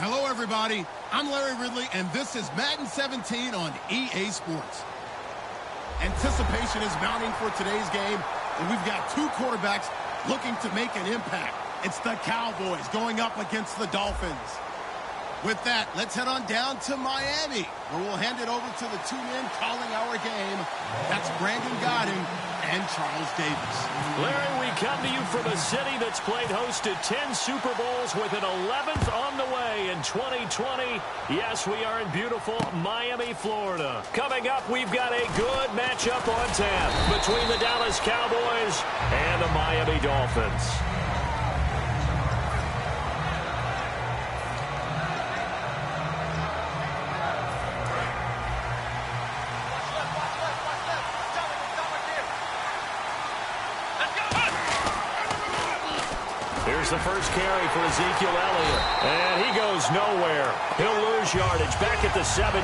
Hello, everybody. I'm Larry Ridley, and this is Madden 17 on EA Sports. Anticipation is mounting for today's game, and we've got two quarterbacks looking to make an impact. It's the Cowboys going up against the Dolphins. With that, let's head on down to Miami, where we'll hand it over to the two men calling our game. That's Brandon Godden and Charles Davis. Larry, we come to you from a city that's played host to 10 Super Bowls with an 11th on the way in 2020. Yes, we are in beautiful Miami, Florida. Coming up, we've got a good matchup on tap between the Dallas Cowboys and the Miami Dolphins. Here's the first carry for Ezekiel Elliott. And he goes nowhere. He'll lose yardage back at the 17.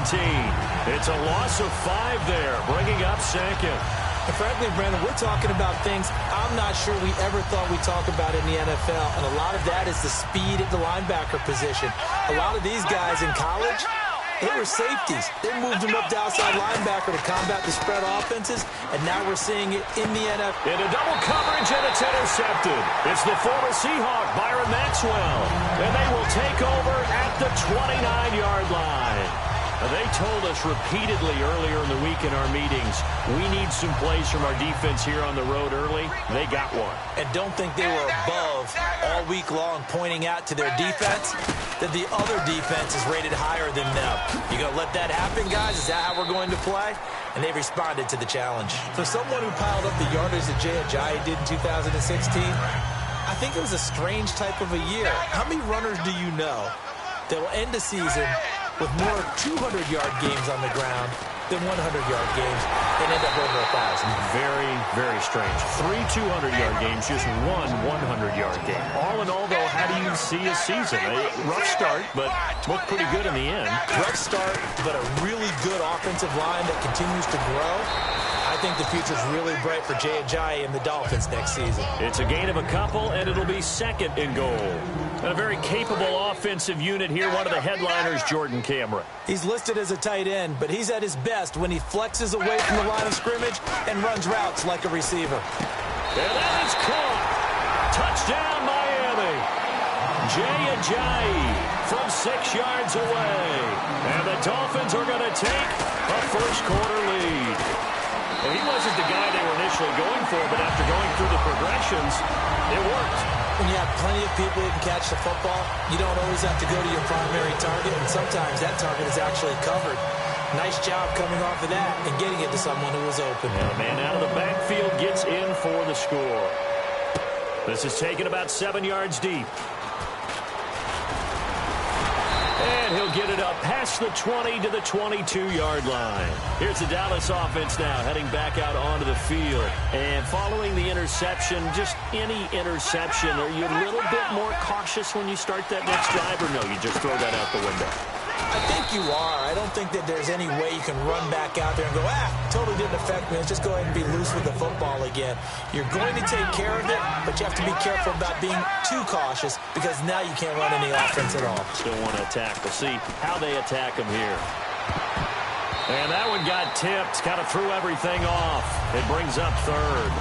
It's a loss of 5 there, bringing up second. And frankly, Brandon, we're talking about things I'm not sure we ever thought we'd talk about in the NFL. And a lot of that is the speed at the linebacker position. A lot of these guys in college, they were safeties. They moved them up to outside linebacker to combat the spread offenses, and now we're seeing it in the NFL. Into double coverage, and it's intercepted. It's the former Seahawk, Byron Maxwell, and they will take over at the 29-yard line. They told us repeatedly earlier in the week in our meetings, we need some plays from our defense here on the road early. They got one. And don't think they were above all week long pointing out to their defense that the other defense is rated higher than them. You going to let that happen, guys? Is that how we're going to play? And they responded to the challenge. For someone who piled up the yardage that Jay Ajayi did in 2016, I think it was a strange type of a year. How many runners do you know that will end the season with more 200-yard games on the ground than 100-yard games and end up over 1,000? Very, very strange. 3 200-yard games, just one 100-yard game. All in all, though, how do you see a season? A rough start, but looked pretty good in the end. Rough start, but a really good offensive line that continues to grow. I think the future's really bright for Jay Ajayi and the Dolphins next season. It's a gain of a couple, and it'll be second and goal. And a very capable offensive unit here. One of the headliners, Jordan Cameron. He's listed as a tight end, but he's at his best when he flexes away from the line of scrimmage and runs routes like a receiver. And that is caught. Touchdown, Miami. Jay Ajayi from 6 yards away. And the Dolphins are going to take a first-quarter lead. Well, he wasn't the guy they were initially going for, but after going through the progressions, it worked. When you have plenty of people who can catch the football, you don't always have to go to your primary target, and sometimes that target is actually covered. Nice job coming off of that and getting it to someone who was open. And a man out of the backfield gets in for the score. This is taken about 7 yards deep. And he'll get it up past the 20 to the 22-yard line. Here's the Dallas offense now heading back out onto the field. And following the interception, just any interception, are you a little bit more cautious when you start that next drive, or no, you just throw that out the window? I think you are. I don't think that there's any way you can run back out there and go, totally didn't affect me. Let's just go ahead and be loose with the football again. You're going to take care of it, but you have to be careful about being too cautious because now you can't run any offense at all. Still want to attack. We'll see how they attack him here. And that one got tipped, kind of threw everything off. It brings up third.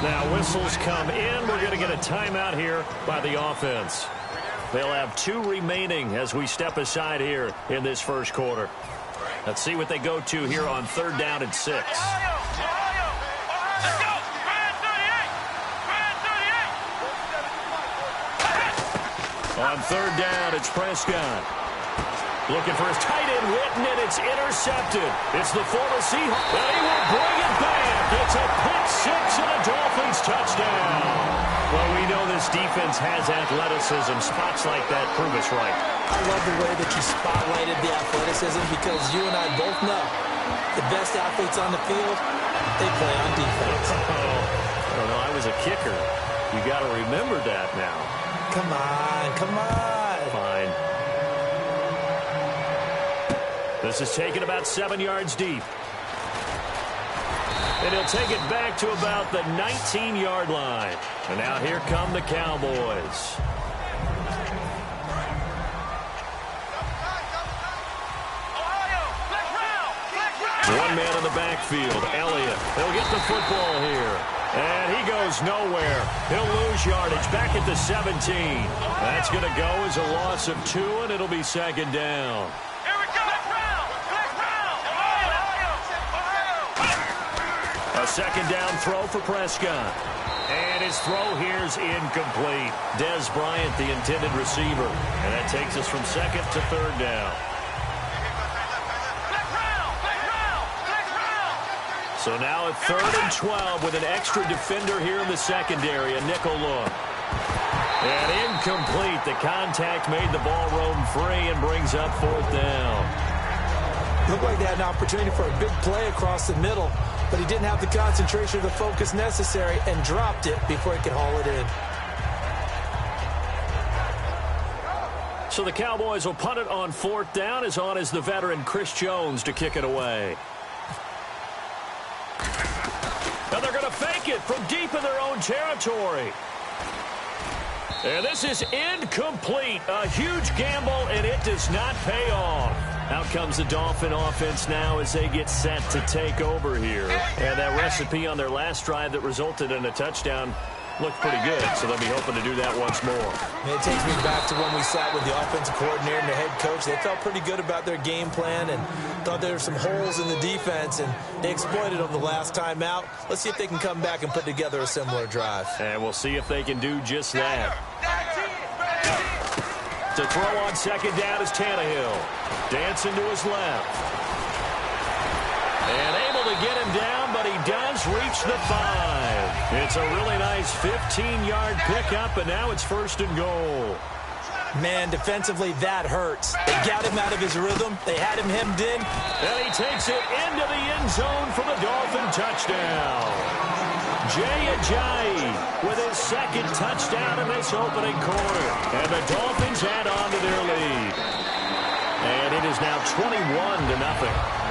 Now whistles come in. We're going to get a timeout here by the offense. They'll have 2 remaining as we step aside here in this first quarter. Let's see what they go to here on 3rd down and 6. On 3rd down, it's Prescott. Looking for his tight end, Witten, and it's intercepted. It's the former Seahawk, and he will bring it back. It's a pick 6 and a Dolphins touchdown. Well, we know this defense has athleticism. Spots like that prove us right. I love the way that you spotlighted the athleticism because you and I both know the best athletes on the field, they play on defense. I don't know. I was a kicker. You got to remember that now. Come on, come on. Fine. This is taken about 7 yards deep. And he'll take it back to about the 19-yard line. And now here come the Cowboys. man in the backfield. Elliott, he'll get the football here. And he goes nowhere. He'll lose yardage back at the 17. That's going to go as a loss of 2, and it'll be second down. Here we go. A second down throw for Prescott. And his throw here's incomplete. Dez Bryant, the intended receiver. And that takes us from second to third down. So now at 3rd and 12 with an extra defender here in the secondary, a nickel look. And incomplete. The contact made the ball roam free and brings up 4th down. Looked like they had an opportunity for a big play across the middle, but he didn't have the concentration or the focus necessary and dropped it before he could haul it in. So the Cowboys will punt it on 4th down, as on is the veteran Chris Jones to kick it away. And they're going to fake it from deep in their own territory. And this is incomplete. A huge gamble, and it does not pay off. Out comes the Dolphin offense now as they get set to take over here. And that recipe on their last drive that resulted in a touchdown looked pretty good, so they'll be hoping to do that once more. It takes me back to when we sat with the offensive coordinator and the head coach. They felt pretty good about their game plan and thought there were some holes in the defense, and they exploited them the last time out. Let's see if they can come back and put together a similar drive. And we'll see if they can do just that. To throw on second down is Tannehill. Dancing to his left. And able to get him down, but he does reach the 5. It's a really nice 15-yard pickup, and now it's 1st and goal. Man, defensively, that hurts. They got him out of his rhythm. They had him hemmed in. And he takes it into the end zone for the Dolphin touchdown. Jay Ajayi with his 2nd touchdown in this opening quarter. And the Dolphins add on to their lead. And it is now 21-0.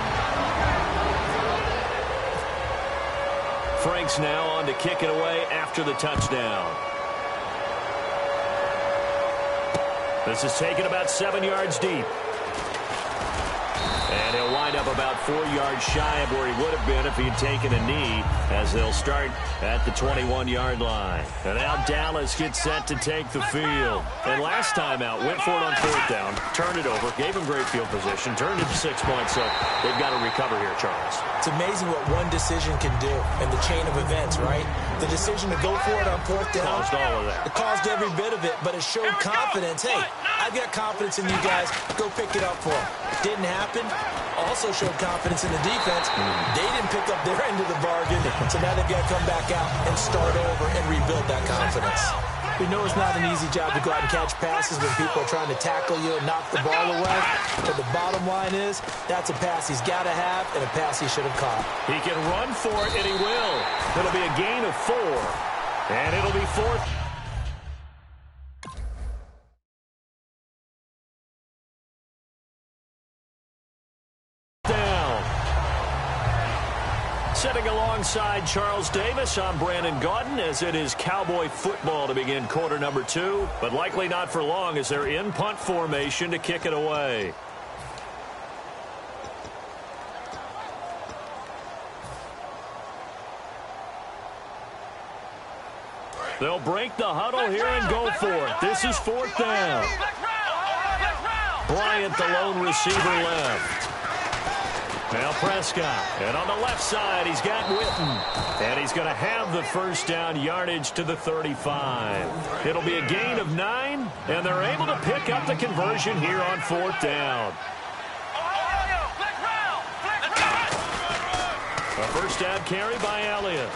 Franks now on to kick it away after the touchdown. This is taken about 7 yards deep. And he'll wind up about 4 yards shy of where he would have been if he had taken a knee, as they'll start at the 21-yard line. And now Dallas gets set to take the field. And last time out, went for it on 4th down, turned it over, gave him great field position, turned it to 6 points, so they've got to recover here, Charles. It's amazing what one decision can do in the chain of events, right? The decision to go for it on 4th down. Caused all of that. It caused every bit of it, but it showed confidence. Hey, I've got confidence in you guys. Go pick it up for them. Didn't happen. Also showed confidence in the defense. They didn't pick up their end of the bargain, so now they've got to come back out and start over and rebuild that confidence. We know it's not an easy job to go out and catch passes when people are trying to tackle you and knock the ball away, but the bottom line is that's a pass he's got to have and a pass he should have caught. He can run for it, and he will. It'll be a gain of 4, and it'll be 4th. Sitting alongside Charles Davis, I'm Brandon Gaudin, as it is Cowboy football to begin quarter number 2, but likely not for long as they're in punt formation to kick it away. They'll break the huddle here and go for it. This is 4th down. Bryant, the lone receiver, left. Now Prescott, and on the left side, he's got Witten. And he's going to have the 1st down yardage to the 35. It'll be a gain of 9, and they're able to pick up the conversion here on 4th down. A 1st down carry by Elliott.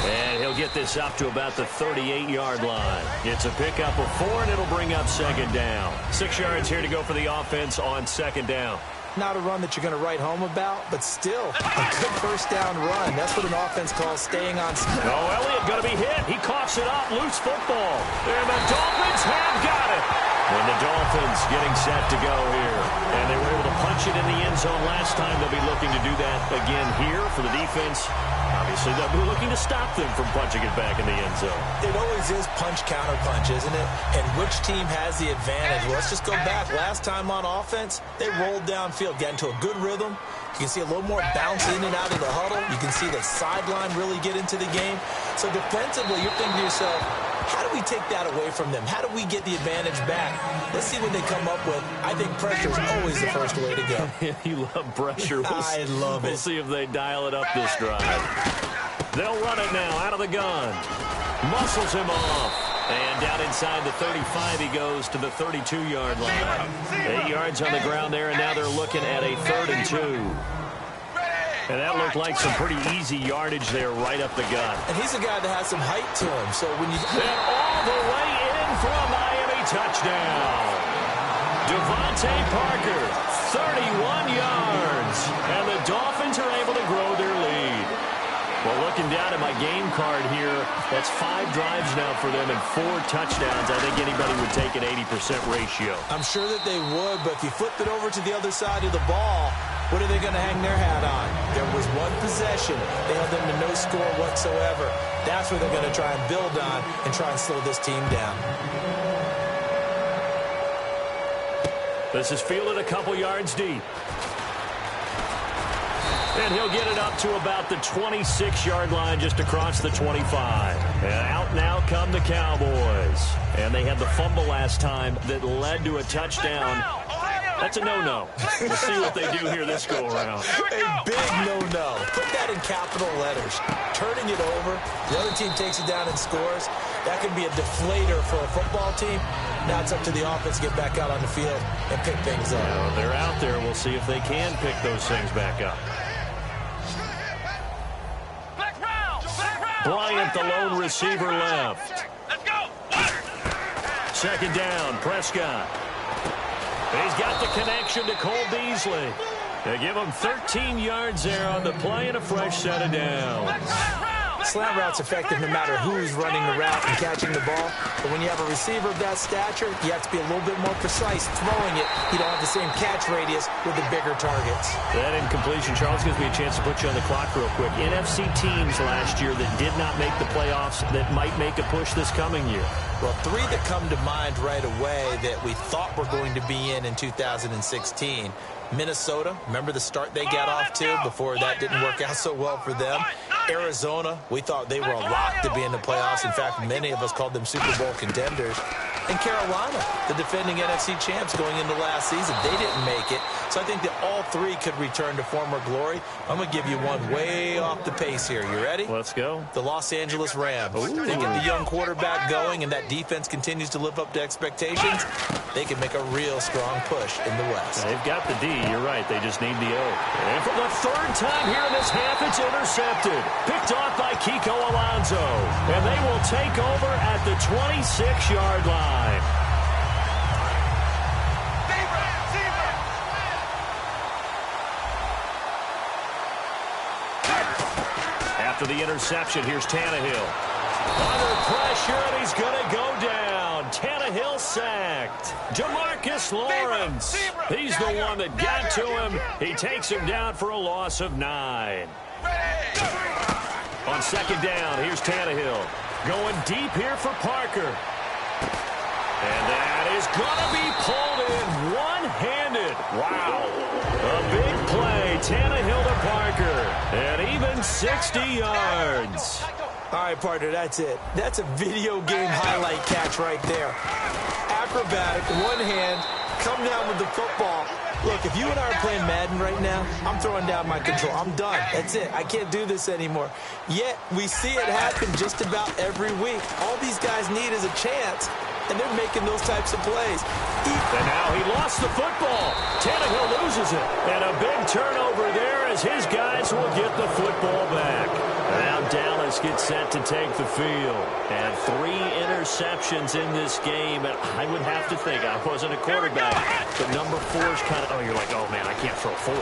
And he'll get this up to about the 38-yard line. It's a pickup of 4, and it'll bring up 2nd down. 6 yards here to go for the offense on 2nd down. Not a run that you're going to write home about, but still a good 1st down run. That's what an offense calls staying on. Oh, Elliott going to be hit. He coughs it up. Loose football. And the Dolphins have got it. And the Dolphins getting set to go here. And they were able to punch it in the end zone last time. They'll be looking to do that again here for the defense. Obviously, they'll be looking to stop them from punching it back in the end zone. It always is punch-counter-punch, isn't it? And which team has the advantage? Well, let's just go back. Last time on offense, they rolled downfield, got into a good rhythm, You can see a little more bounce in and out of the huddle. You can see the sideline really get into the game. So defensively, you're thinking to yourself, how do we take that away from them? How do we get the advantage back? Let's see what they come up with. I think pressure is always the first way to go. You love pressure. I love it. We'll see if they dial it up this drive. They'll run it now out of the gun. Muscles him off. And down inside the 35, he goes to the 32-yard line. 8 yards on the ground there, and now they're looking at a 3rd and 2. And that looked like some pretty easy yardage there right up the gut. And he's a guy that has some height to him. So when you... And all the way in for a Miami touchdown. Devontae Parker, 31 yards. And the Dolphins are able to grow their lead. Well, looking down at my game card here, that's 5 drives now for them and 4 touchdowns. I think anybody would take an 80% ratio. I'm sure that they would, but if you flipped it over to the other side of the ball, what are they going to hang their hat on? There was one possession. They held them to no score whatsoever. That's what they're going to try and build on and try and slow this team down. This is fielded a couple yards deep. And he'll get it up to about the 26-yard line just across the 25. And out now come the Cowboys. And they had the fumble last time that led to a touchdown. That's a no-no. We'll see what they do here this go-around. A big no-no. Put that in capital letters. Turning it over. The other team takes it down and scores. That could be a deflator for a football team. Now it's up to the offense to get back out on the field and pick things up. Now, they're out there. We'll see if they can pick those things back up. Bryant, the lone receiver, left. Let's go. 2nd down, Prescott. He's got the connection to Cole Beasley. They give him 13 yards there on the play and a fresh set of downs. Slant route's effective no matter who's running the route and catching the ball. But when you have a receiver of that stature, you have to be a little bit more precise throwing it. You don't have the same catch radius with the bigger targets. That incompletion, Charles, gives me a chance to put you on the clock real quick. NFC teams last year that did not make the playoffs that might make a push this coming year. Well, 3 that come to mind right away that we thought were going to be in 2016. Minnesota, remember the start they got off to before that didn't work out so well for them. Arizona, we thought they were a lock to be in the playoffs. In fact, many of us called them Super Bowl contenders. And Carolina, the defending NFC champs going into last season, they didn't make it. So I think that all 3 could return to former glory. I'm going to give you one way off the pace here. You ready? Let's go. The Los Angeles Rams. Ooh. They get the young quarterback going, and that defense continues to live up to expectations. They can make a real strong push in the West. They've got the D. You're right. They just need the O. And for the 3rd time here in this half, it's intercepted. Picked off by Kiko Alonso. And they will take over at the 26-yard line. After the interception, here's Tannehill. Under pressure, and he's going to go down. Tannehill sacked. Jamarcus Lawrence. He's the one that got to him. He takes him down for a loss of 9. On 2nd down, here's Tannehill. Going deep here for Parker. And that is going to be pulled in one-handed. Wow. A big play. Tannehill to Parker. And even 60 yards. All right, partner, that's it. That's a video game highlight catch right there. Acrobatic, one hand, come down with the football. Look, if you and I are playing Madden right now, I'm throwing down my control. I'm done. That's it. I can't do this anymore. Yet, we see it happen just about every week. All these guys need is a chance, and they're making those types of plays. And now he lost the football. Tannehill loses it. And a big turnover there as his guys will get the football back. Now Dallas gets set to take the field. And 3 interceptions in this game. And I would have to think, I wasn't a quarterback, but number 4 is kind of, you're like, oh, man, I can't throw 4.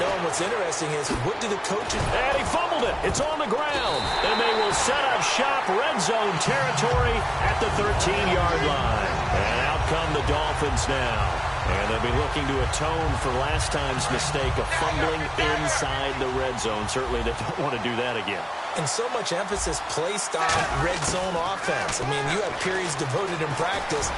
No, and what's interesting is, what do the coaches... And he fumbled it. It's on the ground. And they will set up shop red zone territory at the 13-yard line. And out come the Dolphins now. And they'll be looking to atone for last time's mistake of fumbling inside the red zone. Certainly they don't want to do that again. And so much emphasis placed on red zone offense. I mean, you have periods devoted in practice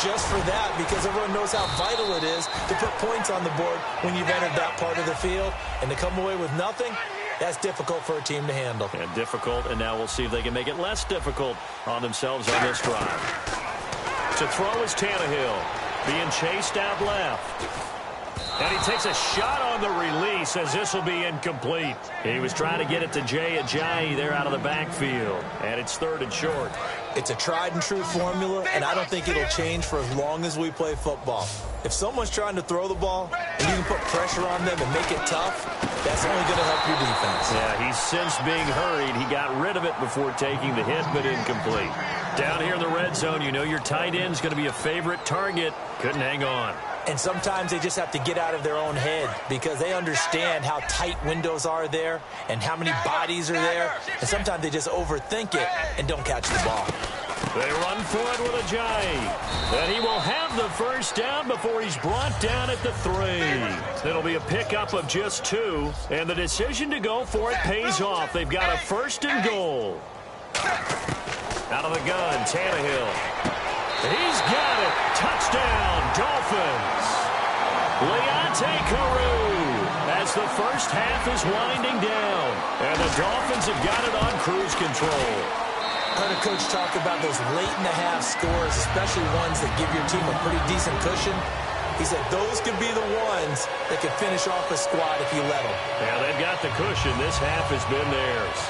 just for that because everyone knows how vital it is to put points on the board when you've entered that part of the field. And to come away with nothing, that's difficult for a team to handle. And difficult, and now we'll see if they can make it less difficult on themselves on this drive. To throw is Tannehill, being chased out left. And he takes a shot on the release as this will be incomplete. He was trying to get it to Jay Ajayi there out of the backfield. And it's 3rd and short. It's a tried-and-true formula, and I don't think it'll change for as long as we play football. If someone's trying to throw the ball and you can put pressure on them and make it tough, that's only going to help your defense. Yeah, he's since being hurried. He got rid of it before taking the hit, but incomplete. Down here in the red zone, you know your tight end's going to be a favorite target. Couldn't hang on. And sometimes they just have to get out of their own head because they understand how tight windows are there and how many bodies are there. And sometimes they just overthink it and don't catch the ball. They run for it with Ajayi. And he will have the first down before he's brought down at the 3. It'll be a pickup of just 2. And the decision to go for it pays off. They've got a 1st and goal. Out of the gun, Tannehill. He's got it. Touchdown, Dolphins. Leonte Carrou as the first half is winding down. And the Dolphins have got it on cruise control. Heard a coach talk about those late-in-the-half scores, especially ones that give your team a pretty decent cushion. He said those could be the ones that could finish off a squad if you let them. Yeah, they've got the cushion. This half has been theirs.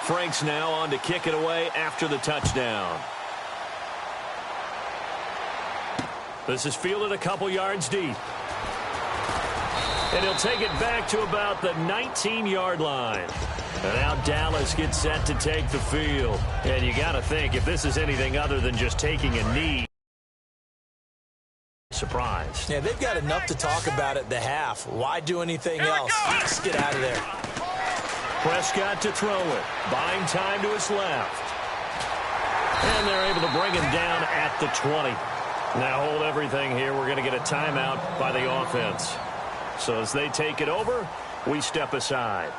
Franks now on to kick it away after the touchdown. This is fielded a couple yards deep. And he'll take it back to about the 19-yard line. And now Dallas gets set to take the field. And you got to think, if this is anything other than just taking a knee, surprised. Yeah, they've got enough to talk about at the half. Why do anything else? Just get out of there. Prescott to throw it. Buying time to his left. And they're able to bring him down at the 20. Now hold everything here. We're going to get a timeout by the offense. So as they take it over, we step aside.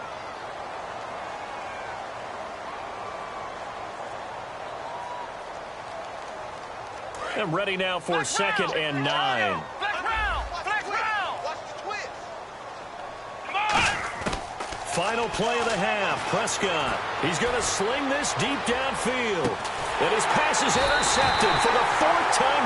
And ready now for 2nd and 9. Final play of the half. Prescott. He's going to sling this deep downfield. And his pass is intercepted for the 4th time